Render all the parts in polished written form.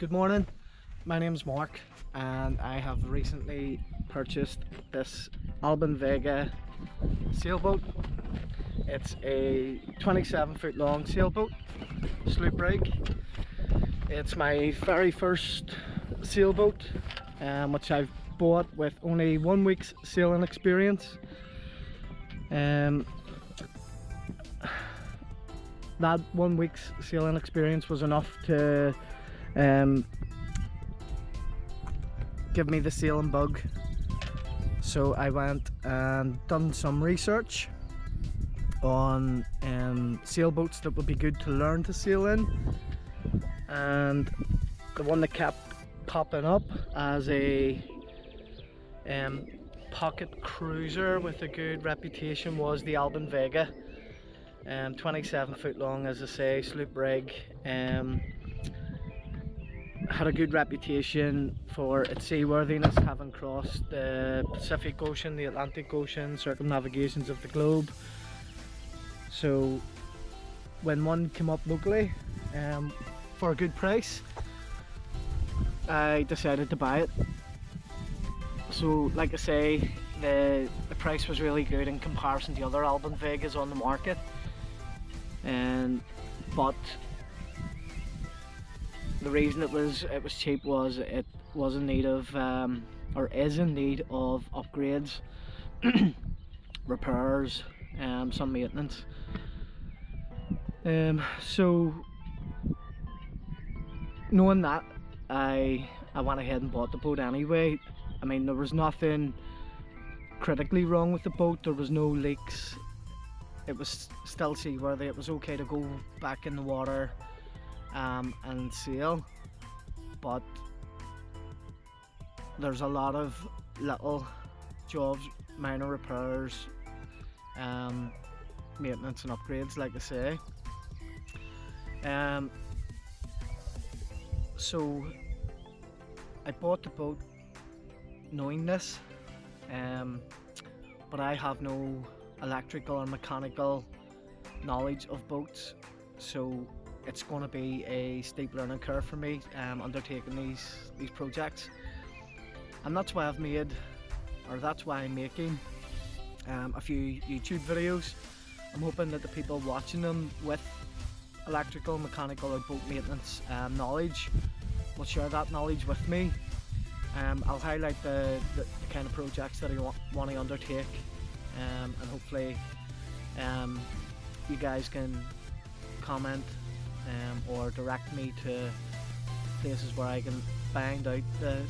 Good morning, my name's Mark and I have recently purchased this Albin Vega sailboat. It's a 27-foot long sailboat, sloop rig. It's my very first sailboat, which I've bought with only 1 week's sailing experience. That 1 week's sailing experience was enough to give me the sailing bug. So I went and done some research on sailboats that would be good to learn to sail in, and the one that kept popping up as a pocket cruiser with a good reputation was the Albin Vega. 27 foot long, as I say, sloop rig. Had a good reputation for its seaworthiness, having crossed the Pacific Ocean, the Atlantic Ocean, circumnavigations of the globe. So when one came up locally for a good price, I decided to buy it. So like I say, the price was really good in comparison to other Albin Vegas on the market, but the reason it was cheap was it was in need of or is in need of upgrades, repairs, some maintenance. So knowing that, I went ahead and bought the boat anyway. I mean, there was nothing critically wrong with the boat, there was no leaks, it was still seaworthy, it was okay to go back in the water and sail, but there's a lot of little jobs, minor repairs, maintenance and upgrades, like I say. So I bought the boat knowing this, but I have no electrical or mechanical knowledge of boats, so it's going to be a steep learning curve for me undertaking these projects, and that's why I'm making a few YouTube videos. I'm hoping that the people watching them with electrical, mechanical or boat maintenance knowledge will share that knowledge with me. I'll highlight the kind of projects that I want to undertake, and hopefully you guys can comment or direct me to places where I can find out the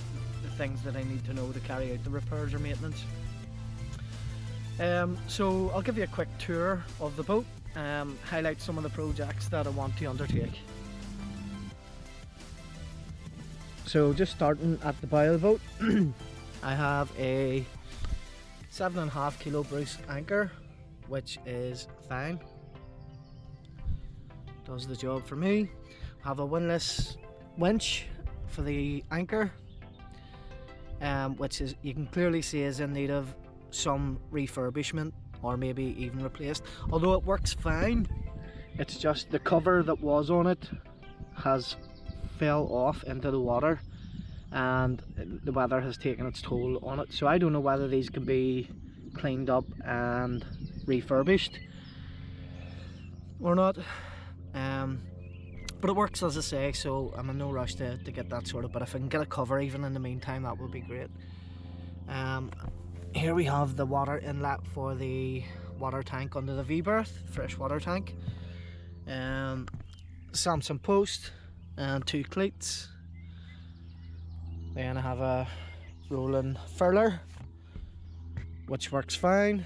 things that I need to know to carry out the repairs or maintenance. So I'll give you a quick tour of the boat, highlight some of the projects that I want to undertake. So just starting at the bow of the boat, I have a 7.5 kilo Bruce anchor, which is fine, does the job for me. I have a windlass winch for the anchor, which is, you can clearly see, is in need of some refurbishment or maybe even replaced, although it works fine. It's just the cover that was on it has fell off into the water and the weather has taken its toll on it, so I don't know whether these can be cleaned up and refurbished or not, but it works, as I say, so I'm in no rush to get that sorted, but if I can get a cover even in the meantime, that would be great. Here we have the water inlet for the water tank under the V-berth, freshwater tank, Samson post and 2 cleats. Then I have a rolling furler, which works fine.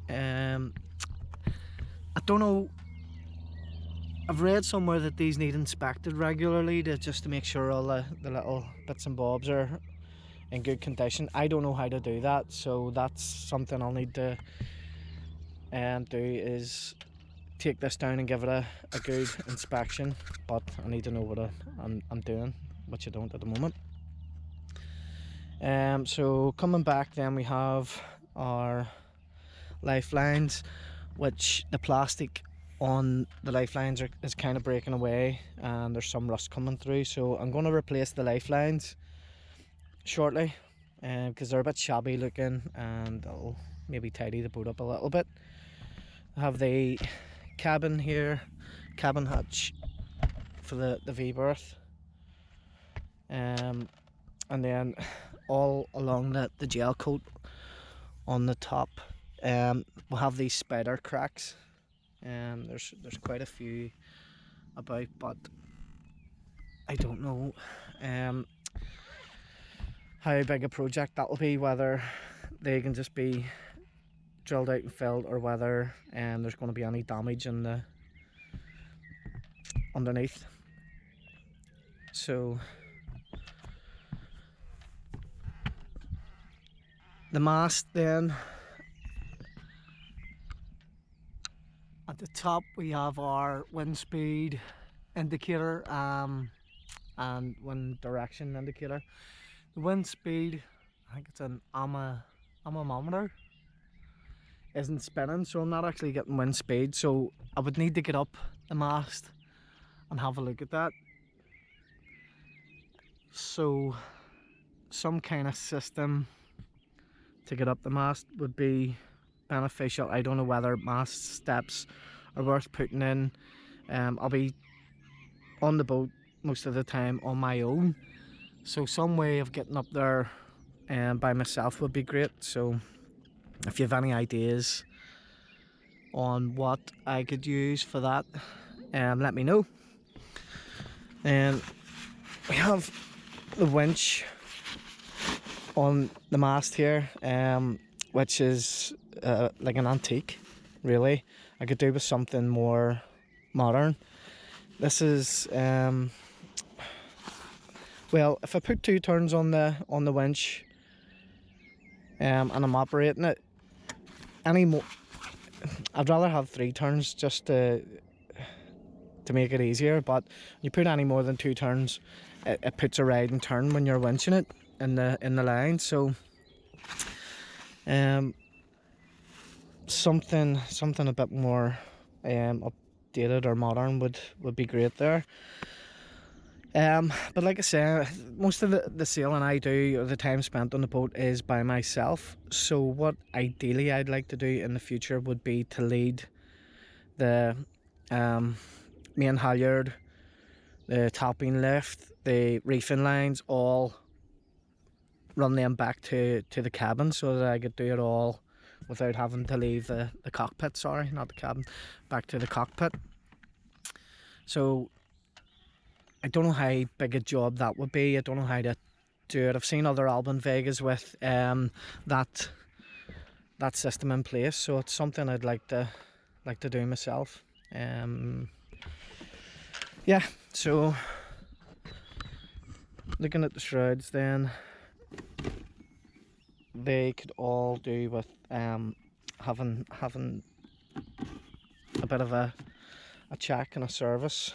I don't know, I've read somewhere that these need inspected regularly just to make sure all the little bits and bobs are in good condition. I don't know how to do that, so that's something I'll need to do, is take this down and give it a good inspection, but I need to know what I'm doing, which I don't at the moment. So coming back, then we have our lifelines, which the plastic on the lifelines is kind of breaking away, and there's some rust coming through, so I'm going to replace the lifelines shortly, because they're a bit shabby looking, and I'll maybe tidy the boat up a little bit. I have the cabin here, cabin hatch for the V-berth, and then all along the gel coat on the top, we'll have these spider cracks. There's quite a few about, but I don't know how big a project that will be, whether they can just be drilled out and filled, or whether there's going to be any damage in the underneath. So the mast, then at the top we have our wind speed indicator and wind direction indicator. The wind speed, I think it's an anemometer, isn't spinning, so I'm not actually getting wind speed, so I would need to get up the mast and have a look at that. So some kind of system to get up the mast would be beneficial. I don't know whether mast steps are worth putting in. I'll be on the boat most of the time on my own, so some way of getting up there by myself would be great. So if you have any ideas on what I could use for that, let me know. And we have the winch on the mast here, which is like an antique, really. I could do with something more modern. This is well, if I put 2 turns on the winch, and I'm operating it anymore, I'd rather have 3 turns just to make it easier. But you put any more than 2 turns, it puts a riding turn when you're winching it in the line. So something a bit more updated or modern would be great there. But like I say, most of the sailing I do, or the time spent on the boat, is by myself. So what ideally I'd like to do in the future would be to lead the main halyard, the topping lift, the reefing lines, all run them back to the cabin, so that I could do it all without having to leave the cockpit, sorry, not the cabin, back to the cockpit. So I don't know how big a job that would be. I don't know how to do it. I've seen other Albin Vegas with that system in place, so it's something I'd like to do myself. Yeah, so looking at the shrouds, then they could all do with having a bit of a check and a service.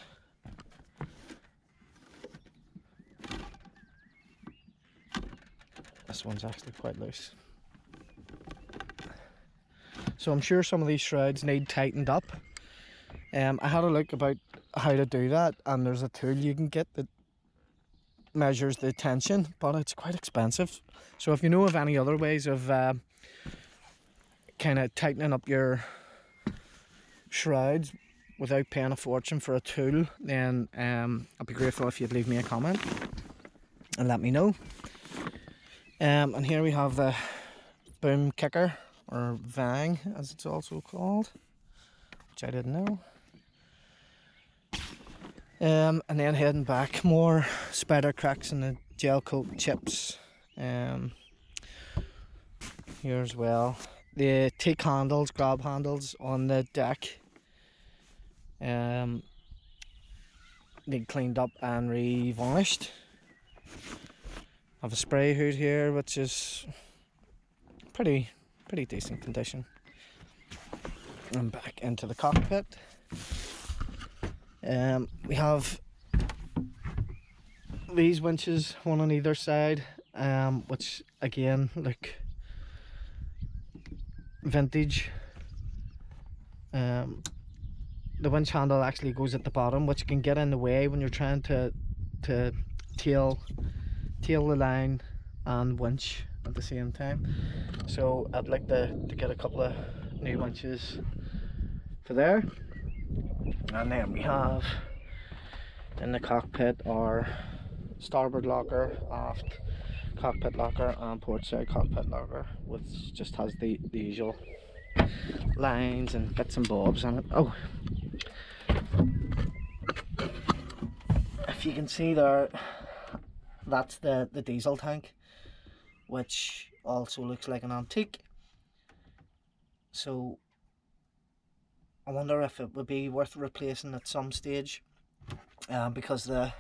This one's actually quite loose, so I'm sure some of these shrouds need tightened up. I had a look about how to do that, and there's a tool you can get that measures the tension, but it's quite expensive. So if you know of any other ways of kind of tightening up your shrouds without paying a fortune for a tool, then I'd be grateful if you'd leave me a comment and let me know. And here we have the boom kicker, or vang as it's also called, which I didn't know. And then heading back, more spider cracks in the gel coat chips here as well. The teak handles, grab handles on the deck need cleaned up and re-varnished. I have a spray hood here, which is pretty decent condition. And back into the cockpit. We have these winches, one on either side, which again look vintage. the winch handle actually goes at the bottom, which can get in the way when you're trying to tail the line and winch at the same time. So I'd like to get a couple of new winches for there. And then we have in the cockpit our starboard locker, aft cockpit locker, and port side cockpit locker, which just has the usual lines and bits and bobs on it. Oh, if you can see there, that's the diesel tank, which also looks like an antique. So I wonder if it would be worth replacing at some stage, because the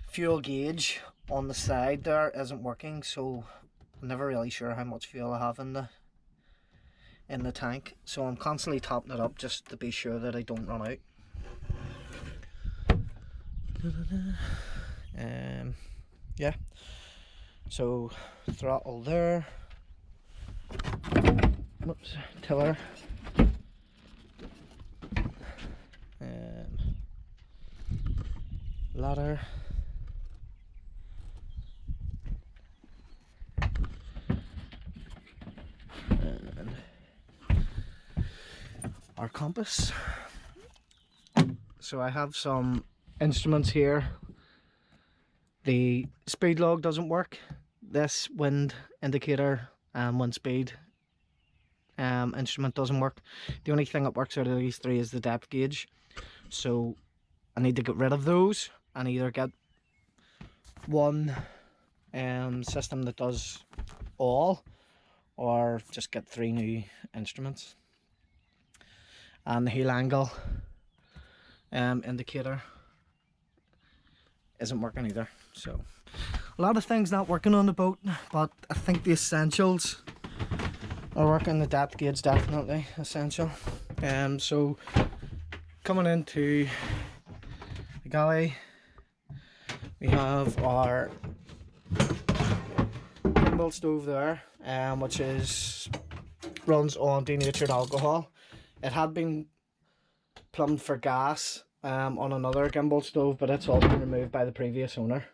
fuel gauge on the side there isn't working, so I'm never really sure how much fuel I have in the tank. So I'm constantly topping it up just to be sure that I don't run out. Yeah, so throttle there, whoops, tiller, ladder, and our compass. So I have some instruments here. The speed log doesn't work. This wind indicator and wind speed instrument doesn't work. The only thing that works out of these three is the depth gauge. So I need to get rid of those and either get one system that does all, or just get 3 new instruments. And the heel angle indicator isn't working either. So a lot of things not working on the boat, but I think the essentials are working. The depth gauge definitely essential. So coming into the galley, we have our gimbal stove there, which runs on denatured alcohol. It had been plumbed for gas on another gimbal stove, but it's all been removed by the previous owner,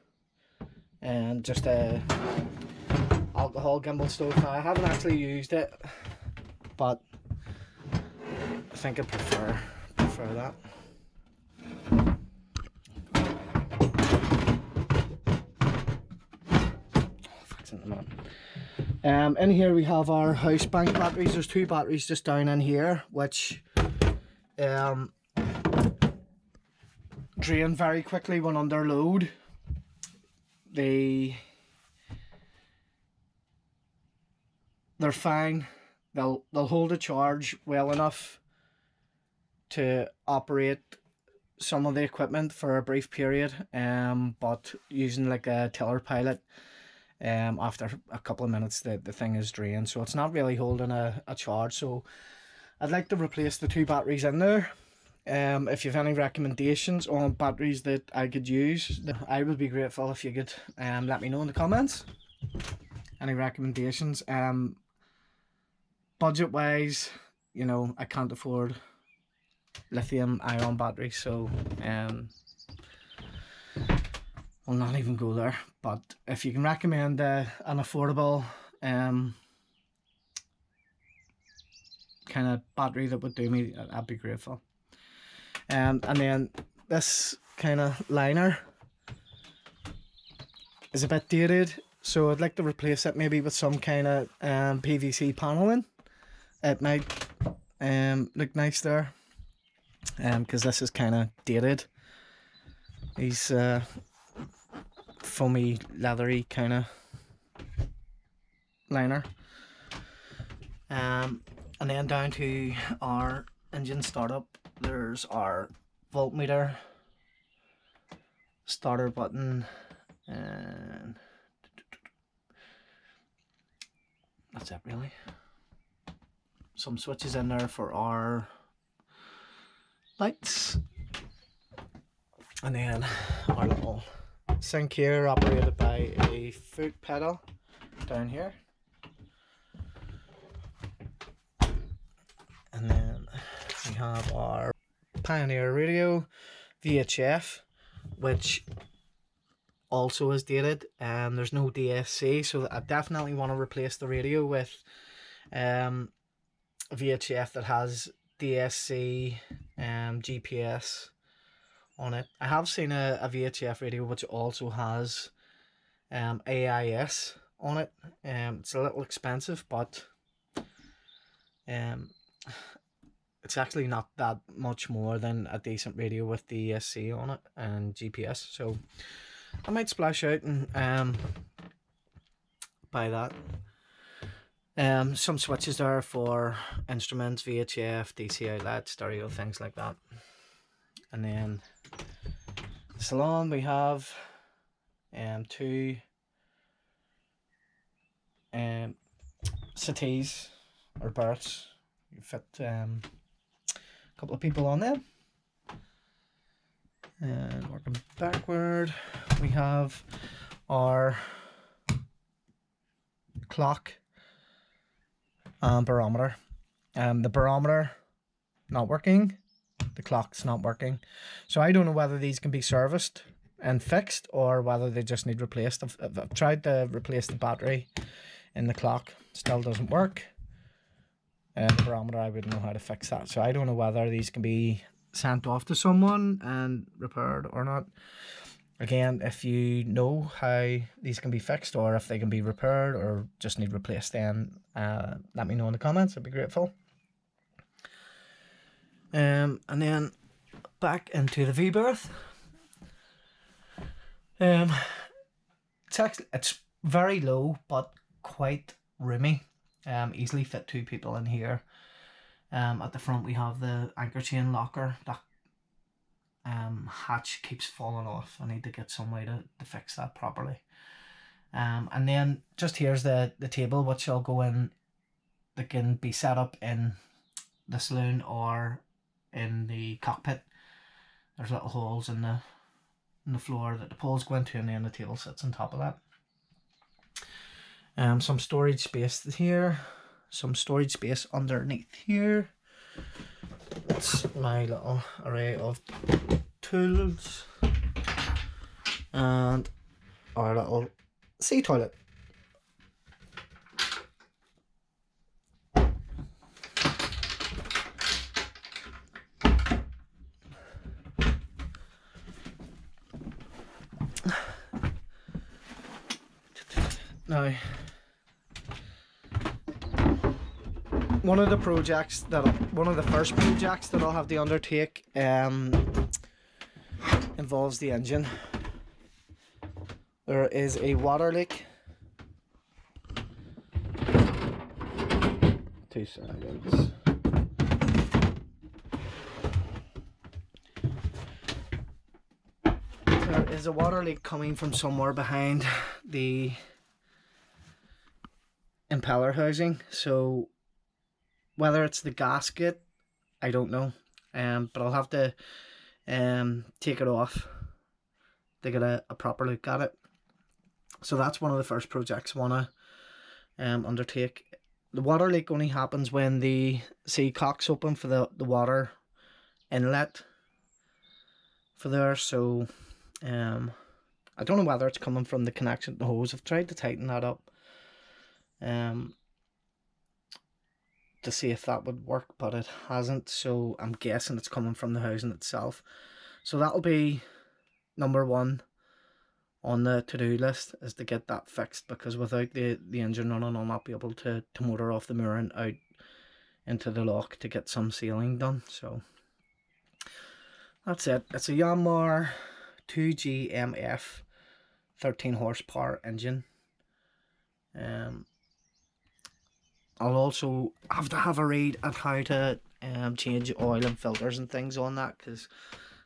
and just a alcohol gimbal stove. Now, I haven't actually used it, but I think I prefer that. In here we have our house bank batteries. There's 2 batteries just down in here, which drain very quickly when under load. They're fine. They'll hold a charge well enough to operate some of the equipment for a brief period, but using like a tiller pilot, after a couple of minutes the thing is drained, so it's not really holding a charge. So I'd like to replace the 2 batteries in there. If you have any recommendations on batteries that I could use, I would be grateful if you could let me know in the comments. Any recommendations. Budget wise, you know, I can't afford lithium ion batteries, so I'll not even go there. But if you can recommend an affordable kind of battery that would do me, I'd be grateful. And then this kind of liner is a bit dated, so I'd like to replace it maybe with some kind of PVC paneling. It might look nice there, because this is kind of dated. These foamy, leathery kind of liner. And then down to our engine startup, there's our voltmeter, starter button, and that's it really. Some switches in there for our lights, and then our little sink here, operated by a foot pedal down here. And then have our Pioneer radio VHF, which also is dated. There's no DSC, so I definitely want to replace the radio with VHF that has DSC, GPS on it. I have seen a VHF radio which also has AIS on it. It's a little expensive, but it's actually not that much more than a decent radio with DSC on it and GPS. So I might splash out and buy that. Some switches there for instruments, VHF, DC outlet, stereo, things like that. And then the salon, we have two settees or berths. You fit a couple of people on them. And working backward, we have our clock and barometer. The barometer not working, the clock's not working, so I don't know whether these can be serviced and fixed or whether they just need replaced. I've tried to replace the battery in the clock, still doesn't work. And the barometer, I wouldn't know how to fix that, so I don't know whether these can be sent off to someone and repaired or not. Again, if you know how these can be fixed or if they can be repaired or just need replaced, then let me know in the comments. I'd be grateful. And then back into the V berth. It's very low but quite roomy. Easily fit two people in here. At the front we have the anchor chain locker. That hatch keeps falling off. I need to get some way to fix that properly. And then just here's the table, which will go in. That can be set up in the saloon or in the cockpit. There's little holes in the floor that the poles go into, and then the table sits on top of that. Some storage space here, some storage space underneath here. That's my little array of tools and our little sea toilet. Now, one of the first projects that I'll have to undertake involves the engine. There is a water leak. 2 seconds. There is a water leak coming from somewhere behind the impeller housing, so whether it's the gasket, I don't know, but I'll have to take it off to get a proper look at it. So that's one of the first projects I want to undertake. The water leak only happens when the sea cock's open for the water inlet for there, so I don't know whether it's coming from the connection to the hose. I've tried to tighten that up to see if that would work, but it hasn't, so I'm guessing it's coming from the housing itself. So that'll be number one on the to-do list, is to get that fixed, because without the engine running I'll not be able to motor off the mooring out into the lock to get some sealing done. So that's it. It's a Yanmar 2GMF 13 horsepower engine. I'll also have to have a read at how to change oil and filters and things on that, because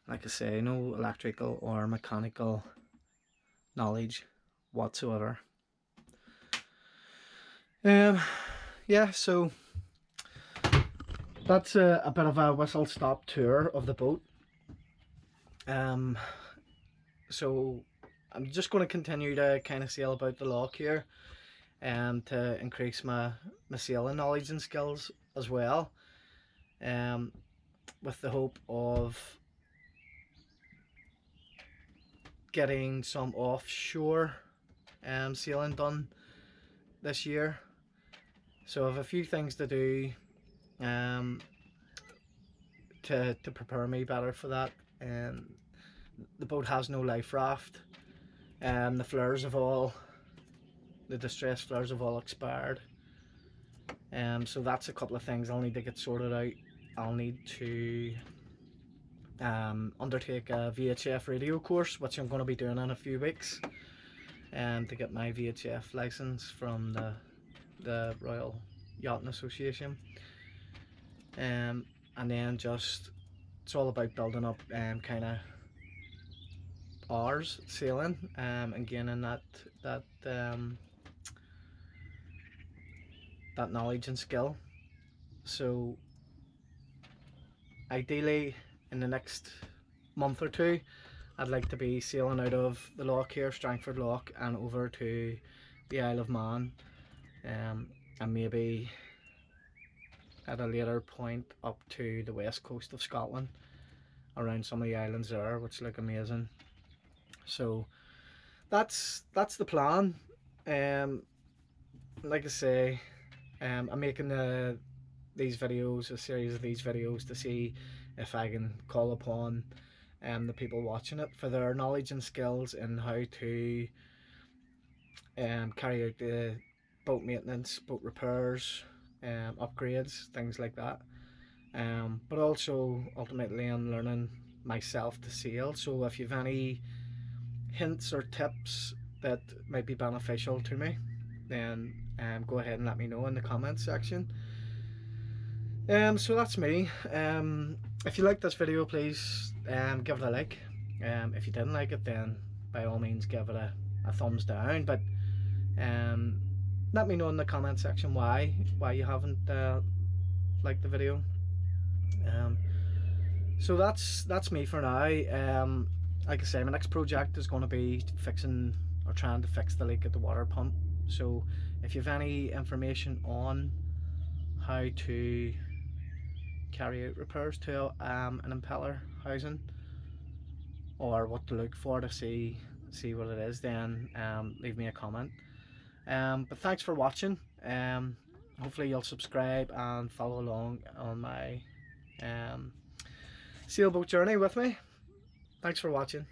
like I say, no electrical or mechanical knowledge whatsoever. Yeah, so that's a bit of a whistle stop tour of the boat. So I'm just going to continue to kind of sail about the loch here, to increase my sailing knowledge and skills as well. with the hope of getting some offshore sailing done this year. So I have a few things to do to prepare me better for that. The boat has no life raft. The flares have all, the distress flares have all expired. So that's a couple of things I'll need to get sorted out. I'll need to undertake a VHF radio course, which I'm going to be doing in a few weeks, to get my VHF license from the Royal Yachting Association. And then just, it's all about building up kind of hours sailing, and gaining that knowledge and skill. So ideally in the next month or two, I'd like to be sailing out of the loch here, Strangford Loch, and over to the Isle of Man, and maybe at a later point up to the west coast of Scotland, around some of the islands there, which look amazing. So that's the plan. Like I say, I'm making these videos, a series of these videos, to see if I can call upon the people watching it for their knowledge and skills in how to carry out the boat maintenance, boat repairs, upgrades, things like that. But also ultimately I'm learning myself to sail, so if you've any hints or tips that might be beneficial to me, then go ahead and let me know in the comments section. So that's me. If you liked this video, please give it a like. If you didn't like it, then by all means give it a thumbs down, but let me know in the comment section why you haven't liked the video. So that's me for now. Like I say, my next project is going to be fixing or trying to fix the leak at the water pump. So if you have any information on how to carry out repairs to an impeller housing, or what to look for to see what it is, then leave me a comment. But thanks for watching. Hopefully you'll subscribe and follow along on my sailboat journey with me. Thanks for watching.